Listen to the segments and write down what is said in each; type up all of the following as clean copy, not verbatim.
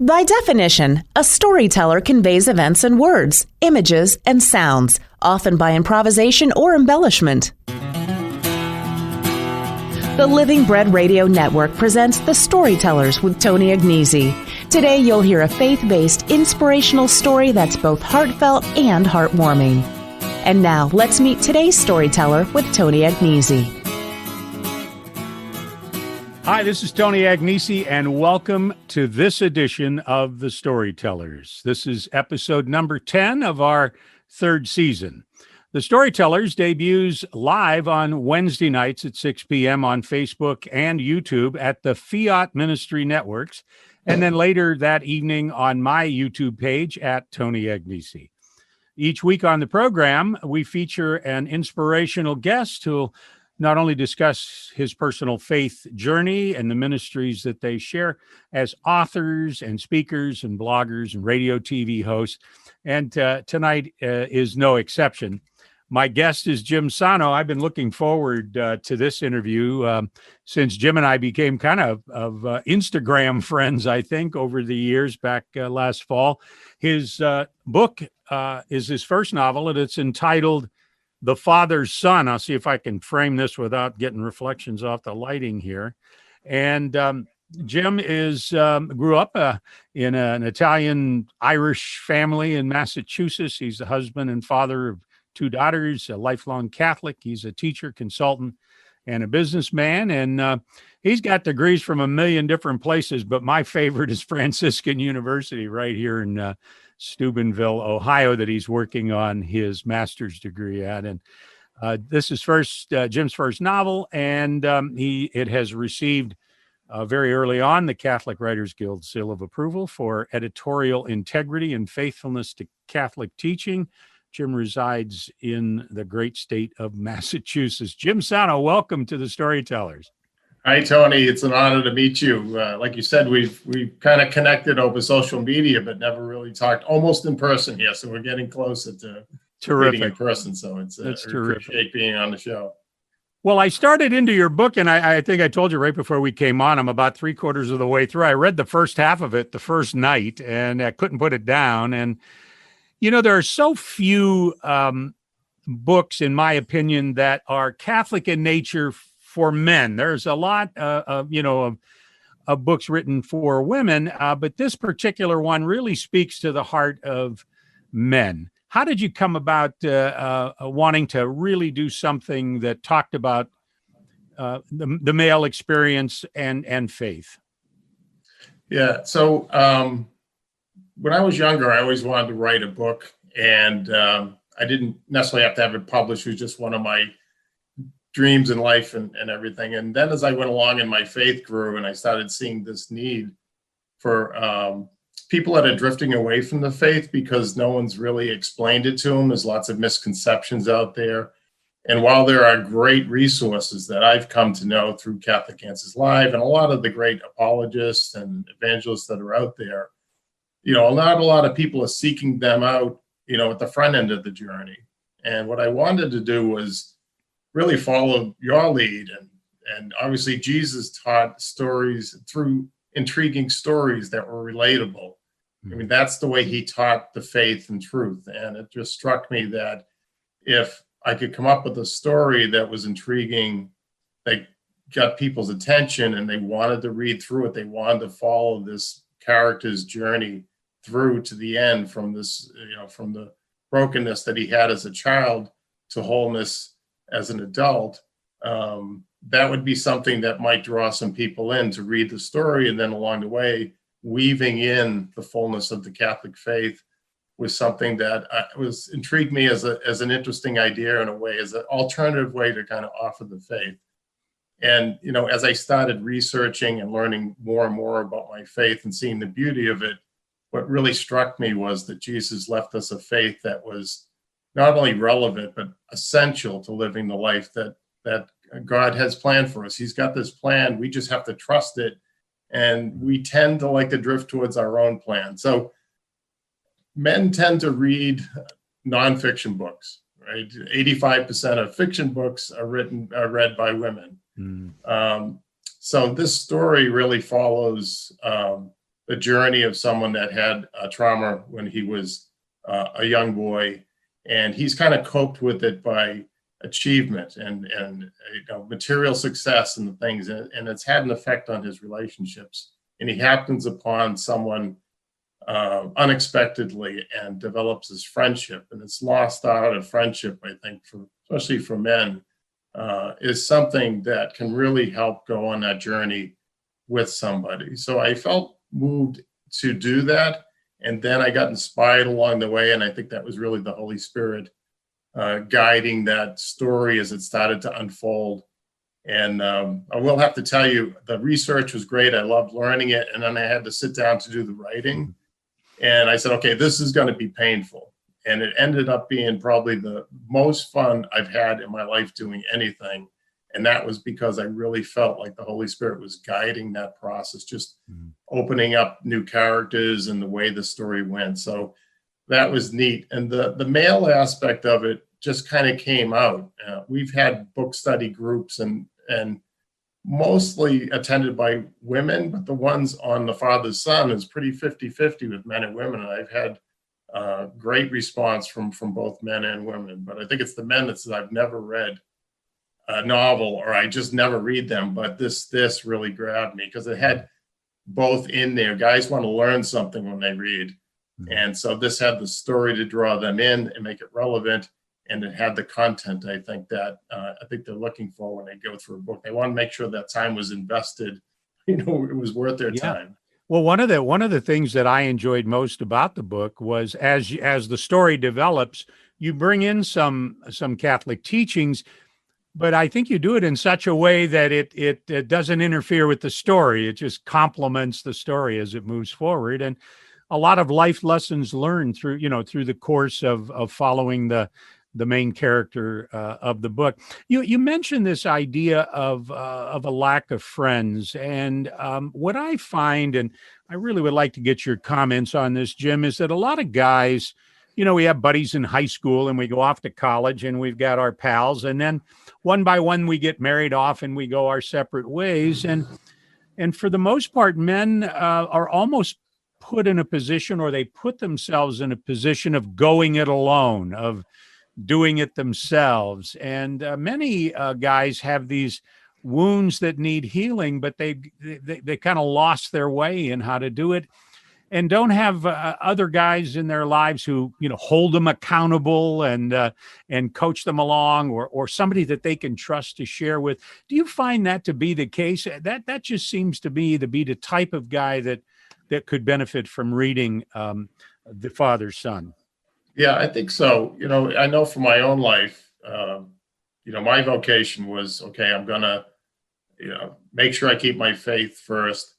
By definition, a storyteller conveys events in words, images, and sounds, often by improvisation or embellishment. The Living Bread Radio Network presents The Storytellers with Tony Agnesi. Today you'll hear a faith-based, inspirational story that's both heartfelt and heartwarming. And now, let's meet today's storyteller with Tony Agnesi. Hi, this is Tony Agnesi, and welcome to this edition of The Storytellers. This is episode number 10 of our third season. The Storytellers debuts live on Wednesday nights at 6 p.m. on Facebook and YouTube at the Fiat Ministry Networks, and then later that evening on my YouTube page at Tony Agnesi. Each week on the program, we feature an inspirational guest who'll not only discuss his personal faith journey and the ministries that they share as authors and speakers and bloggers and radio, TV hosts. And tonight is no exception. My guest is Jim Sano. I've been looking forward to this interview since Jim and I became kind of Instagram friends, I think, over the years back last fall. His book is his first novel, and it's entitled The Father's Son. I'll see if I can frame this without getting reflections off the lighting here. And Jim grew up in an Italian-Irish family in Massachusetts. He's the husband and father of two daughters, a lifelong Catholic. He's a teacher, consultant, and a businessman. And he's got degrees from a million different places, but my favorite is Franciscan University right here in Steubenville, Ohio, that he's working on his master's degree at. And this is Jim's first novel, and it has received very early on the Catholic Writers Guild Seal of Approval for editorial integrity and faithfulness to Catholic teaching. Jim resides in the great state of Massachusetts. Jim Sano, welcome to the Storytellers. Hi, Tony. It's an honor to meet you. Like you said, we've kind of connected over social media, but never really talked almost in person here. So we're getting closer to meeting in person. So I appreciate being on the show. Well, I started into your book, and I think I told you right before we came on, I'm about 3/4 of the way through. I read the first half of it the first night, and I couldn't put it down. And, you know, there are so few books, in my opinion, that are Catholic in nature for men. There's a lot of books written for women, but this particular one really speaks to the heart of men. How did you come about wanting to really do something that talked about the male experience and faith? Yeah, so when I was younger, I always wanted to write a book, and I didn't necessarily have to have it published. It was just one of my dreams in life and everything. And then as I went along and my faith grew and I started seeing this need for people that are drifting away from the faith because no one's really explained it to them. There's lots of misconceptions out there. And while there are great resources that I've come to know through Catholic Answers Live and a lot of the great apologists and evangelists that are out there, you know, not a lot of people are seeking them out, you know, at the front end of the journey. And what I wanted to do was really follow your lead. And obviously Jesus taught stories through intriguing stories that were relatable. I mean, that's the way he taught the faith and truth. And it just struck me that if I could come up with a story that was intriguing, that got people's attention and they wanted to read through it, they wanted to follow this character's journey through to the end, from this, you know, from the brokenness that he had as a child to wholeness as an adult, that would be something that might draw some people in to read the story. And then along the way, weaving in the fullness of the Catholic faith was something that intrigued me as an interesting idea in a way, as an alternative way to kind of offer the faith. And, you know, as I started researching and learning more and more about my faith and seeing the beauty of it, what really struck me was that Jesus left us a faith that was not only relevant, but essential to living the life that God has planned for us. He's got this plan. We just have to trust it. And we tend to like to drift towards our own plan. So men tend to read nonfiction books, right? 85% of fiction books are read by women. So this story really follows the journey of someone that had trauma when he was a young boy, and he's kind of coped with it by achievement and material success and the things, and it's had an effect on his relationships. And he happens upon someone unexpectedly and develops this friendship, and it's lost art of friendship, I think, especially for men, is something that can really help go on that journey with somebody. So I felt moved to do that, and then I got inspired along the way, and I think that was really the Holy Spirit guiding that story as it started to unfold. And I will have to tell you, the research was great. I loved learning it, and then I had to sit down to do the writing. And I said, okay, this is going to be painful. And it ended up being probably the most fun I've had in my life doing anything. And that was because I really felt like the Holy Spirit was guiding that process, just opening up new characters and the way the story went. So that was neat. And the male aspect of it just kind of came out. We've had book study groups and mostly attended by women, but the ones on the Father's Son is pretty 50-50 with men and women. And I've had great response from both men and women. But I think it's the men that said, I've never read a novel, or I just never read them, but this really grabbed me because it had both in there. Guys want to learn something when they read. And so this had the story to draw them in and make it relevant. And it had the content, I think, that I think they're looking for when they go through a book. They want to make sure that time was invested, it was worth their time. Well, one of the things that I enjoyed most about the book was as the story develops, you bring in some Catholic teachings, but I think you do it in such a way that it doesn't interfere with the story. It just complements the story as it moves forward. And a lot of life lessons learned through the course of following the main character of the book. You mentioned this idea of a lack of friends, and what I find, and I really would like to get your comments on this, Jim, is that a lot of guys, we have buddies in high school and we go off to college and we've got our pals, and then one by one we get married off and we go our separate ways. And for the most part, men are almost put in a position, or they put themselves in a position of going it alone, of doing it themselves. And many guys have these wounds that need healing, but they kind of lost their way in how to do it, and don't have other guys in their lives who hold them accountable and coach them along, or somebody that they can trust to share with. Do you find that to be the case? That just seems to be the type of guy that could benefit from reading The Father's Son. Yeah, I think so. I know from my own life, my vocation was, okay, I'm going to, make sure I keep my faith first.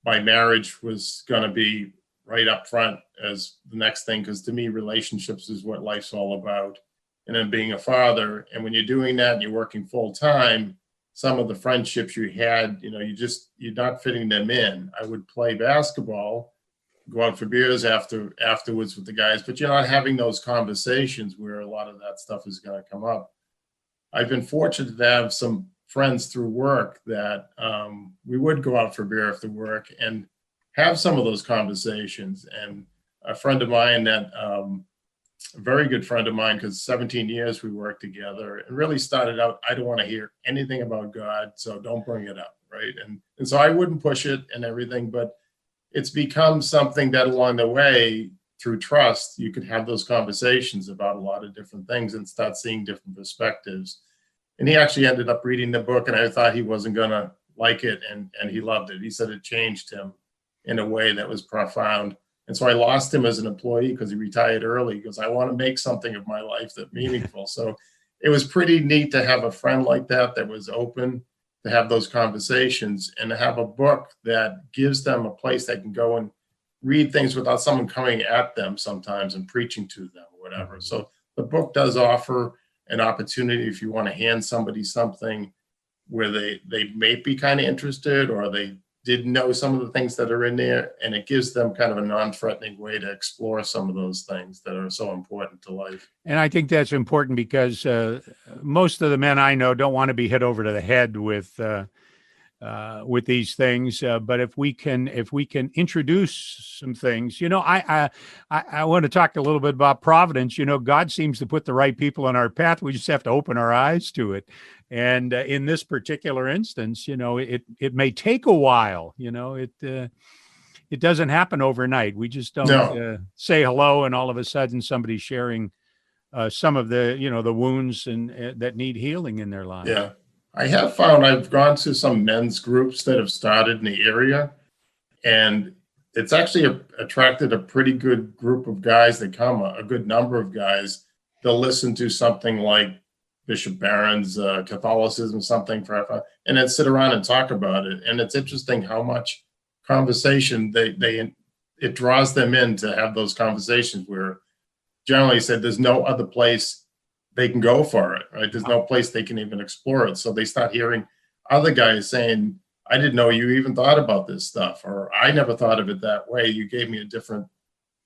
My marriage was going to be right up front as the next thing, because to me, relationships is what life's all about. And then being a father, and when you're doing that and you're working full time, some of the friendships you had, you're not fitting them in. I would play basketball, go out for beers afterwards with the guys, but you're not having those conversations where a lot of that stuff is going to come up. I've been fortunate to have some friends through work that we would go out for beer after work and have some of those conversations. And a friend of mine that, a very good friend of mine, because 17 years we worked together, and really started out, I don't want to hear anything about God, so don't bring it up, right? And so I wouldn't push it and everything, but it's become something that along the way, through trust, you could have those conversations about a lot of different things and start seeing different perspectives. And he actually ended up reading the book, and I thought he wasn't going to like it, and he loved it. He said it changed him in a way that was profound. And so I lost him as an employee because he retired early. He goes, I want to make something of my life that's meaningful. So it was pretty neat to have a friend like that was open to have those conversations, and to have a book that gives them a place they can go and read things without someone coming at them sometimes and preaching to them or whatever. So the book does offer an opportunity if you want to hand somebody something where they may be kind of interested, or they didn't know some of the things that are in there, and it gives them kind of a non-threatening way to explore some of those things that are so important to life. And I think that's important because most of the men I know don't want to be hit over to the head with with these things. But if we can introduce some things, I want to talk a little bit about providence. God seems to put the right people on our path. We just have to open our eyes to it. And in this particular instance, it may take a while. It doesn't happen overnight. We just don't say hello, and all of a sudden somebody's sharing some of the the wounds and that need healing in their lives. Yeah. I have found I've gone to some men's groups that have started in the area, and it's actually attracted a pretty good group of guys that come, a good number of guys. They'll listen to something like Bishop Barron's Catholicism, something, and then sit around and talk about it. And it's interesting how much conversation it draws them in to have those conversations, where generally said there's no other place they can go for it, right? There's no place they can even explore it. So they start hearing other guys saying, I didn't know you even thought about this stuff, or I never thought of it that way. You gave me a different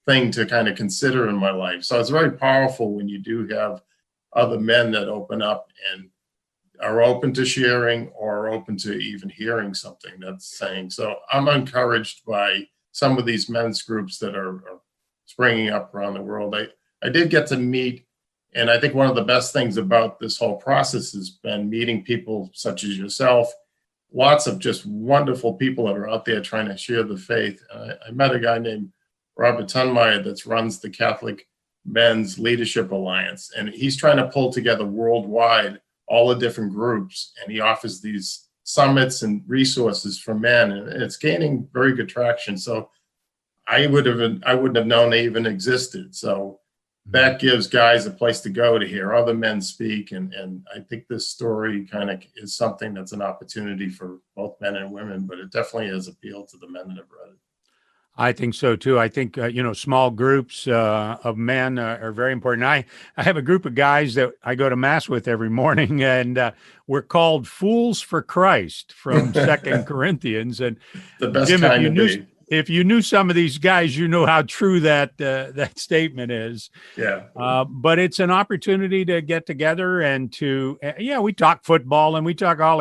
thing to kind of consider in my life. So it's very powerful when you do have other men that open up and are open to sharing or open to even hearing something that's saying. So I'm encouraged by some of these men's groups that are springing up around the world. I did get to meet, and I think one of the best things about this whole process has been meeting people such as yourself, lots of just wonderful people that are out there trying to share the faith. I met a guy named Robert Tunmeyer that runs the Catholic Men's Leadership Alliance, and he's trying to pull together worldwide all the different groups, and he offers these summits and resources for men, and it's gaining very good traction. So I wouldn't have known they even existed. So that gives guys a place to go to hear other men speak. And I think this story kind of is something that's an opportunity for both men and women, but it definitely has appealed to the men that have read it. I think so too. I think, small groups of men are very important. I have a group of guys that I go to mass with every morning, and we're called Fools for Christ from 2 Corinthians. And the best Jim, kind to be. If you knew some of these guys, you know how true that statement is. Yeah. But it's an opportunity to get together and to, we talk football and we talk all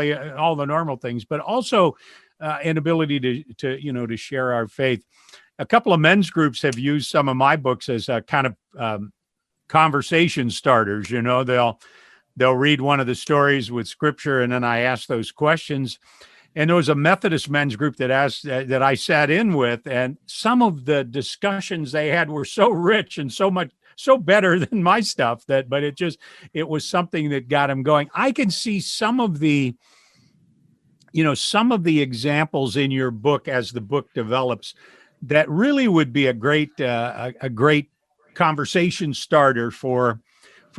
the normal things, but also an ability to share our faith. A couple of men's groups have used some of my books as a kind of conversation starters. They'll read one of the stories with scripture, and then I ask those questions. And there was a Methodist men's group that I sat in with, and some of the discussions they had were so rich and so better than my stuff but it was something that got them going. I can see some of the examples in your book as the book develops that really would be a great conversation starter for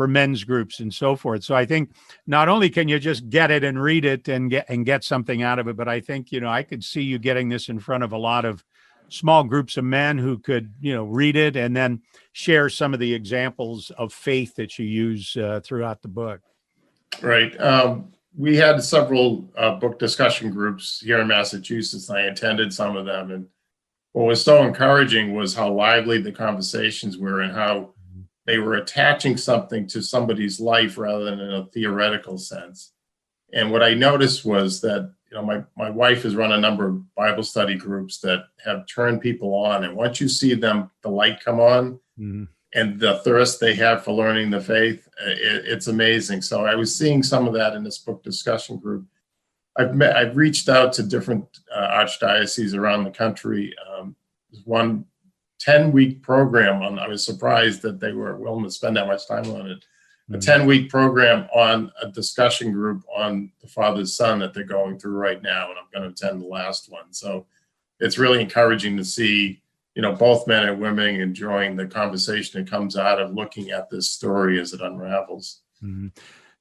men's groups and so forth. So I think not only can you just get it and read it and get something out of it, but I think, I could see you getting this in front of a lot of small groups of men who could, read it and then share some of the examples of faith that you use throughout the book. Right. We had several book discussion groups here in Massachusetts, and I attended some of them. And what was so encouraging was how lively the conversations were and how they were attaching something to somebody's life rather than in a theoretical sense. And what I noticed was that, my wife has run a number of Bible study groups that have turned people on. And once you see the light come on and the thirst they have for learning the faith, it's amazing. So I was seeing some of that in this book discussion group. I've reached out to different archdioceses around the country. There's one 10-week program I was surprised that they were willing to spend that much time on it. A 10-week program on a discussion group on the Father's Son that they're going through right now, and I'm going to attend the last one. So it's really encouraging to see, both men and women enjoying the conversation that comes out of looking at this story as it unravels. Mm-hmm.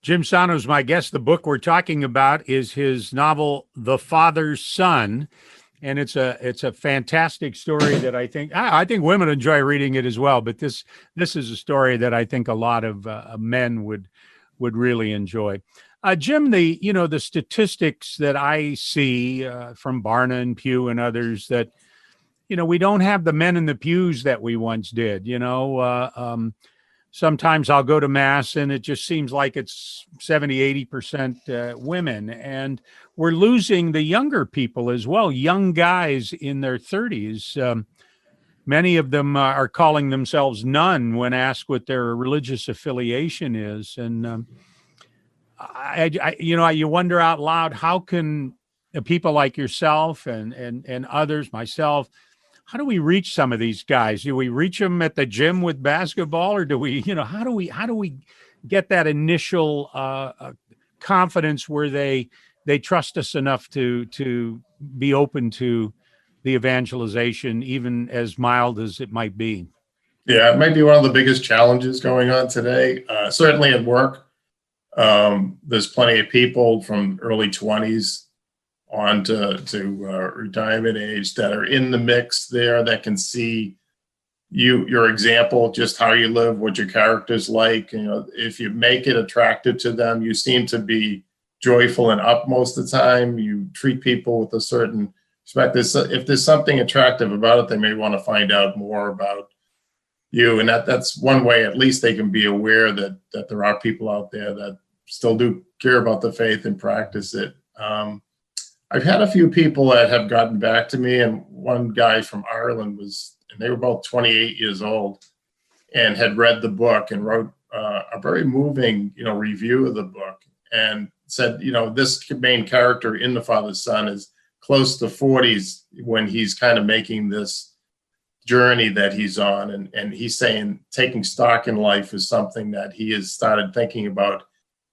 Jim Sano is my guest. The book we're talking about is his novel, The Father's Son. And it's a fantastic story that I think women enjoy reading it as well. But this is a story that I think a lot of men would really enjoy. Jim, the statistics that I see from Barna and Pew and others that, we don't have the men in the pews that we once did. sometimes I'll go to mass and it just seems like it's 70-80% women, and we're losing the younger people as well, young guys in their 30s. Many of them are calling themselves nun when asked what their religious affiliation is. And you wonder out loud, how can people like yourself and others, myself, how do we reach some of these guys? Do we reach them at the gym with basketball, or do we, how do we get that initial confidence where they trust us enough to be open to the evangelization, even as mild as it might be? Yeah, it might be one of the biggest challenges going on today. Certainly at work, there's plenty of people from early 20s on to retirement age that are in the mix there, that can see your example, just how you live, what your character's like. If you make it attractive to them, you seem to be joyful and up most of the time. You treat people with a certain respect. If there's something attractive about it, they may want to find out more about you, and that's one way at least they can be aware that there are people out there that still do care about the faith and practice it. I've had a few people that have gotten back to me, and one guy from Ireland and they were about 28 years old and had read the book and wrote a very moving, review of the book, and said, this main character in The Father's Son is close to 40s when he's kind of making this journey that he's on. And he's saying taking stock in life is something that he has started thinking about,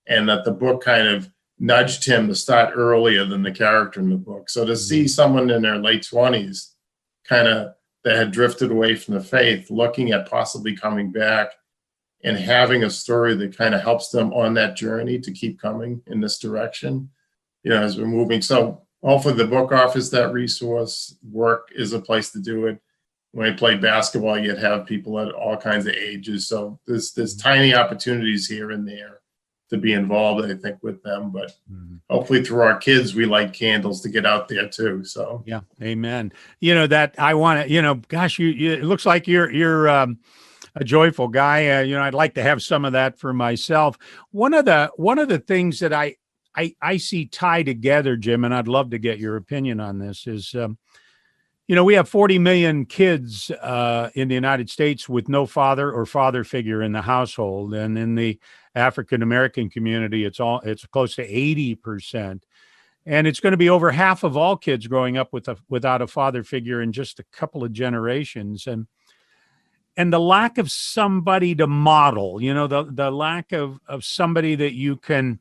and that the book kind of nudged him to start earlier than the character in the book. So to see someone in their late 20s kind of that had drifted away from the faith, looking at possibly coming back and having a story that kind of helps them on that journey to keep coming in this direction, as we're moving. So hopefully the book offers that resource. Work is a place to do it. When I played basketball, you'd have people at all kinds of ages. So there's tiny opportunities here and there to be involved, I think, with them. But hopefully through our kids, we light candles to get out there too. So yeah, amen. That I want to, gosh, it looks like you're a joyful guy. I'd like to have some of that for myself. One of the things that I see tie together, Jim, and I'd love to get your opinion on this, is we have 40 million kids in the United States with no father or father figure in the household, and in the African American community, it's close to 80%, and it's going to be over half of all kids growing up without a father figure in just a couple of generations, and the lack of somebody to model, the lack of somebody that you can,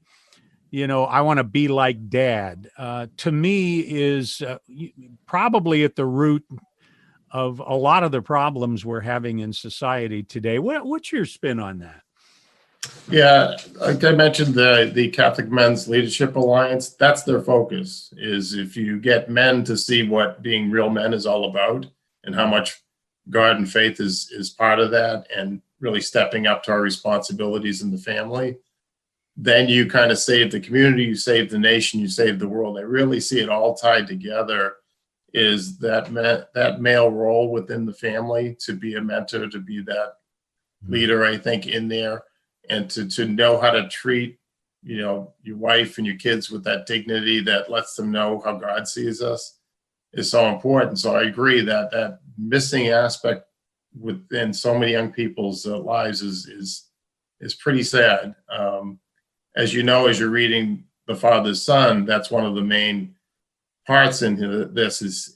I want to be like dad, to me is probably at the root of a lot of the problems we're having in society today. What's your spin on that? Yeah, like I mentioned, the Catholic Men's Leadership Alliance, that's their focus, is if you get men to see what being real men is all about and how much God and faith is part of that, and really stepping up to our responsibilities in the family, then you kind of save the community, you save the nation, you save the world. I really see it all tied together, is that male role within the family, to be a mentor, to be that leader, I think, in there, and to know how to treat, your wife and your kids with that dignity that lets them know how God sees us, is so important. So I agree that missing aspect within so many young people's lives is pretty sad. As you know, as you're reading The Father's Son, that's one of the main parts in this is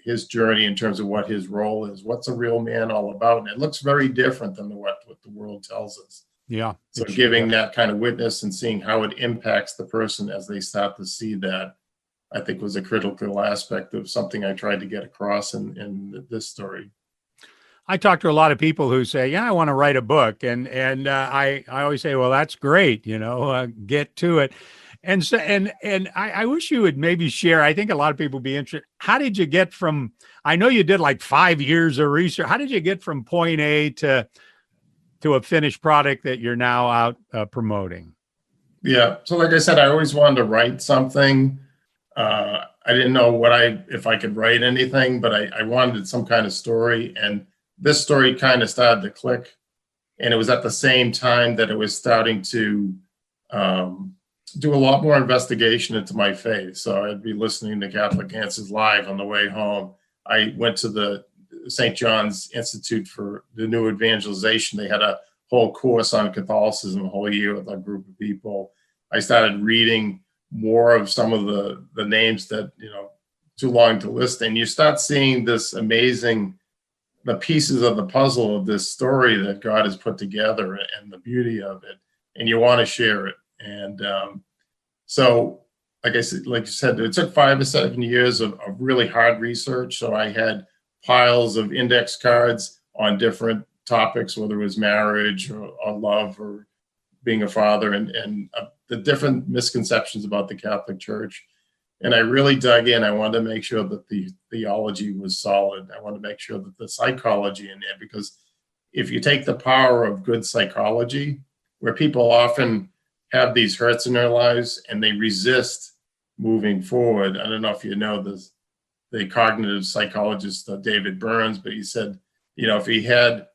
his journey in terms of what his role is. What's a real man all about? And it looks very different than what the world tells us. Yeah. So giving that kind of witness and seeing how it impacts the person as they start to see that, I think, was a critical aspect of something I tried to get across in this story. I talk to a lot of people who say, yeah, I want to write a book. And I always say, well, that's great. Get to it. And so, and I wish you would maybe share, I think a lot of people would be interested. How did you get from, I know you did like 5 years of research. How did you get from point A to a finished product that you're now out promoting? Yeah. So like I said, I always wanted to write something. I didn't know if I could write anything, but I wanted some kind of story. And this story kind of started to click And it was at the same time that it was starting to do a lot more investigation into my faith. So I'd be listening to Catholic Answers Live on the way home. I went to the St. John's Institute for the New Evangelization. They had a whole course on Catholicism a whole year with a group of people. I started reading more of some of the names that, too long to list. And you start seeing this amazing, the pieces of the puzzle of this story that God has put together and the beauty of it. And you want to share it. And so, like you said, it took 5 or 7 years of really hard research. So I had piles of index cards on different topics, whether it was marriage or love or being a father, and the different misconceptions about the Catholic Church. And I really dug in. I wanted to make sure that the theology was solid. I wanted to make sure that the psychology in there, because if you take the power of good psychology, where people often have these hurts in their lives and they resist moving forward. I don't know if you know this, the cognitive psychologist David Burns, but he said, if he had,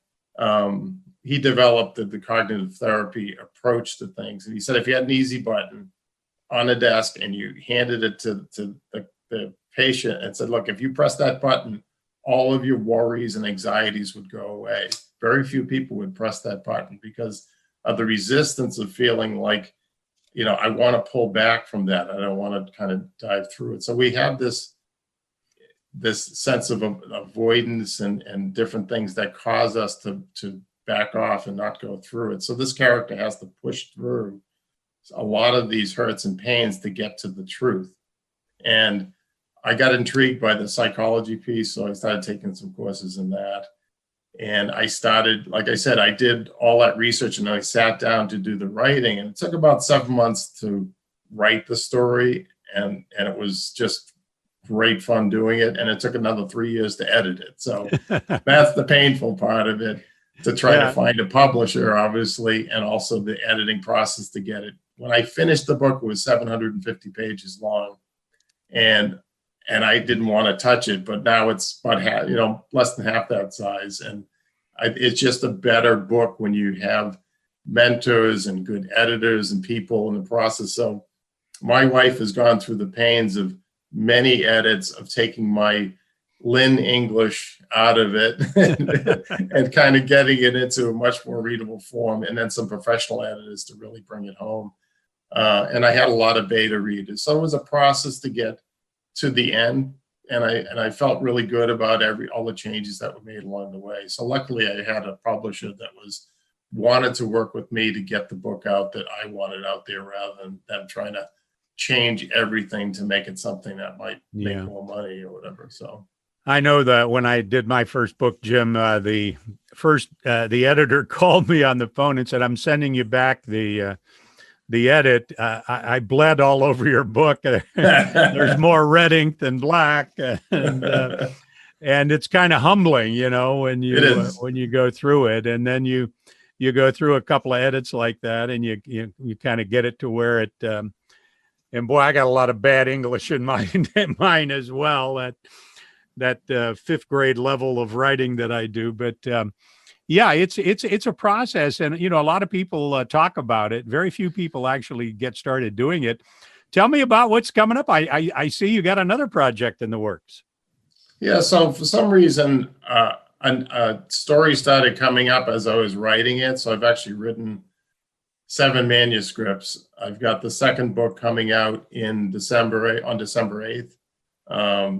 he developed the cognitive therapy approach to things. And he said, if you had an easy button on a desk and you handed it to the patient and said, look, if you press that button, all of your worries and anxieties would go away. Very few people would press that button because of the resistance of feeling like, I want to pull back from that. I don't want to kind of dive through it. So we have this sense of avoidance and different things that cause us to back off and not go through it. So this character has to push through a lot of these hurts and pains to get to the truth. And I got intrigued by the psychology piece, so I started taking some courses in that. And I started, like I said, I did all that research and I sat down to do the writing. And it took about 7 months to write the story. And it was just great fun doing it. And it took another 3 years to edit it. So that's the painful part of it, to try to find a publisher, obviously, and also the editing process to get it. When I finished the book, it was 750 pages long. And I didn't want to touch it, but now it's about half, less than half that size. And it's just a better book when you have mentors and good editors and people in the process. So my wife has gone through the pains of many edits of taking my Lynn English out of it and kind of getting it into a much more readable form, and then some professional editors to really bring it home. And I had a lot of beta readers. So it was a process to get to the end, and I felt really good about all the changes that were made along the way. So luckily I had a publisher that wanted to work with me to get the book out that I wanted out there, rather than them trying to change everything to make it something that might make more money or whatever. So I know that when I did my first book, Jim, the editor called me on the phone and said, "I'm sending you back the edit. I bled all over your book. There's more red ink than black," and it's kind of humbling, when you go through it, and then you go through a couple of edits like that, and you kind of get it to where it. And boy, I got a lot of bad English in mine as well. That fifth grade level of writing that I do, but. Yeah, it's a process, and a lot of people talk about it. Very few people actually get started doing it. Tell me about what's coming up. I see you got another project in the works. Yeah, so for some reason, a story started coming up as I was writing it. So I've actually written 7 manuscripts. I've got the second book coming out on December 8th.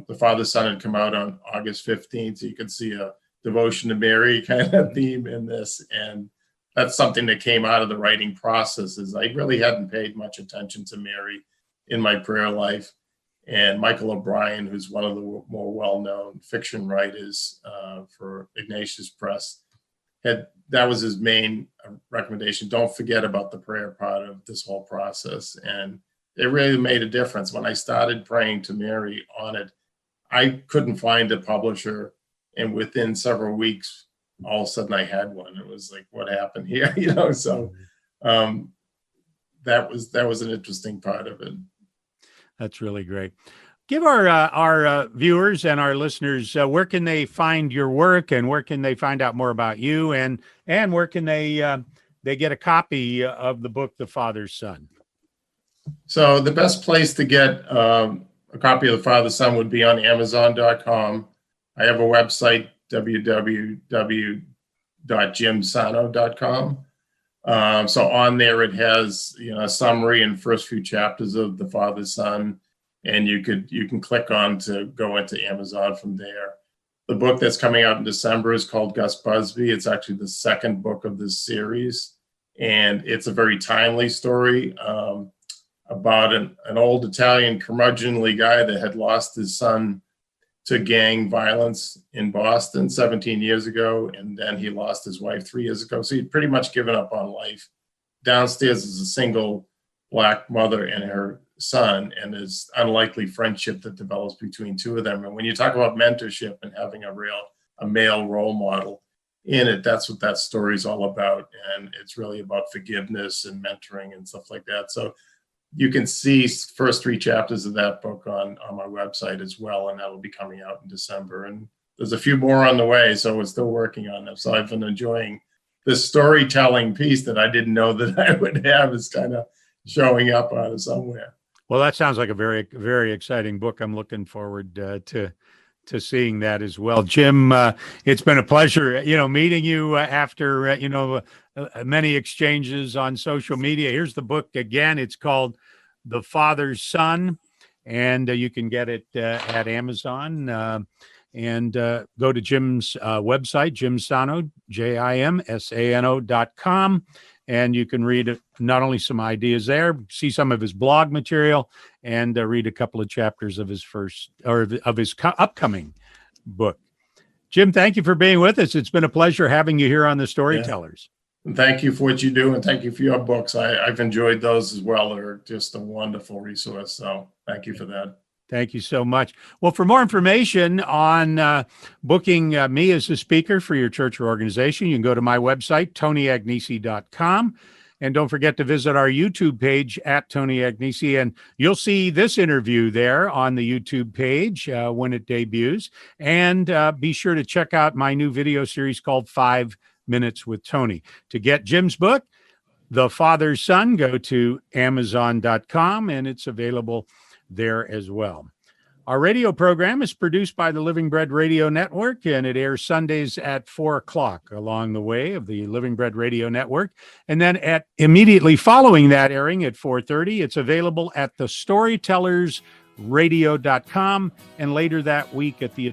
The Father Son had come out on August 15th, so you can see a devotion to Mary kind of theme in this. And that's something that came out of the writing process, is I really hadn't paid much attention to Mary in my prayer life. And Michael O'Brien, who's one of the more well-known fiction writers for Ignatius Press, that was his main recommendation. Don't forget about the prayer part of this whole process. And it really made a difference. When I started praying to Mary on it, I couldn't find a publisher. And within several weeks, all of a sudden I had one. It was like, what happened here? So that was an interesting part of it. That's really great. Give our viewers and our listeners where can they find your work, and where can they find out more about you, and where can they get a copy of the book, The Father's Son? So the best place to get a copy of The Father's Son would be on Amazon.com. I have a website, www.jimsano.com. So on there it has a summary and first few chapters of The Father's Son, and you can click on to go into Amazon from there. The book that's coming out in December is called Gus Busby. It's actually the second book of this series, and it's a very timely story about an old Italian curmudgeonly guy that had lost his son to gang violence in Boston 17 years ago, and then he lost his wife 3 years ago. So he'd pretty much given up on life. Downstairs is a single Black mother and her son, and this unlikely friendship that develops between two of them. And when you talk about mentorship and having a male role model in it, that's what that story is all about. And it's really about forgiveness and mentoring and stuff like that. So you can see first 3 chapters of that book on my website as well, and that will be coming out in December. And there's a few more on the way, so we're still working on them. So I've been enjoying this storytelling piece that I didn't know that I would have is kind of showing up out of somewhere. Well, that sounds like a very, very exciting book. I'm looking forward to seeing that as well. Jim, it's been a pleasure, meeting you after, many exchanges on social media. Here's the book again. It's called The Father's Son, and you can get it at Amazon. And go to Jim's website, Jim Sano, JIMSANO.com. And you can read not only some ideas there, see some of his blog material, and read a couple of chapters of his upcoming book. Jim, thank you for being with us. It's been a pleasure having you here on The Storytellers. Yeah. Thank you for what you do, and thank you for your books. I've enjoyed those as well. They're just a wonderful resource. So thank you for that. Thank you so much. Well, for more information on booking me as a speaker for your church or organization, you can go to my website, TonyAgnesi.com. And don't forget to visit our YouTube page at Tony Agnesi, and you'll see this interview there on the YouTube page when it debuts. And be sure to check out my new video series called 5 Minutes with Tony. To get Jim's book, The Father's Son, go to Amazon.com, and it's available there as well. Our radio program is produced by the Living Bread Radio Network, and it airs Sundays at 4 o'clock along the way of the Living Bread Radio Network. And then immediately following that airing at 4:30, it's available at thestorytellersradio.com, and later that week at the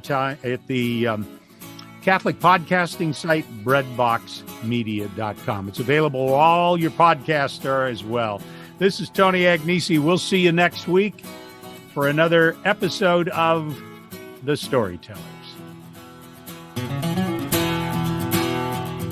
Catholic podcasting site, breadboxmedia.com. It's available where all your podcasts are as well. This is Tony Agnesi. We'll see you next week for another episode of The Storytellers.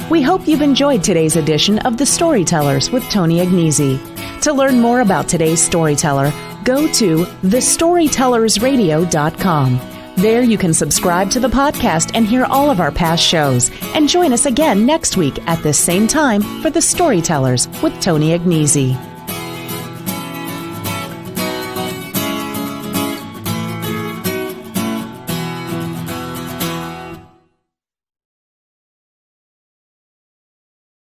We hope you've enjoyed today's edition of The Storytellers with Tony Agnesi. To learn more about today's storyteller, go to thestorytellersradio.com. There you can subscribe to the podcast and hear all of our past shows. And join us again next week at this same time for The Storytellers with Tony Agnesi.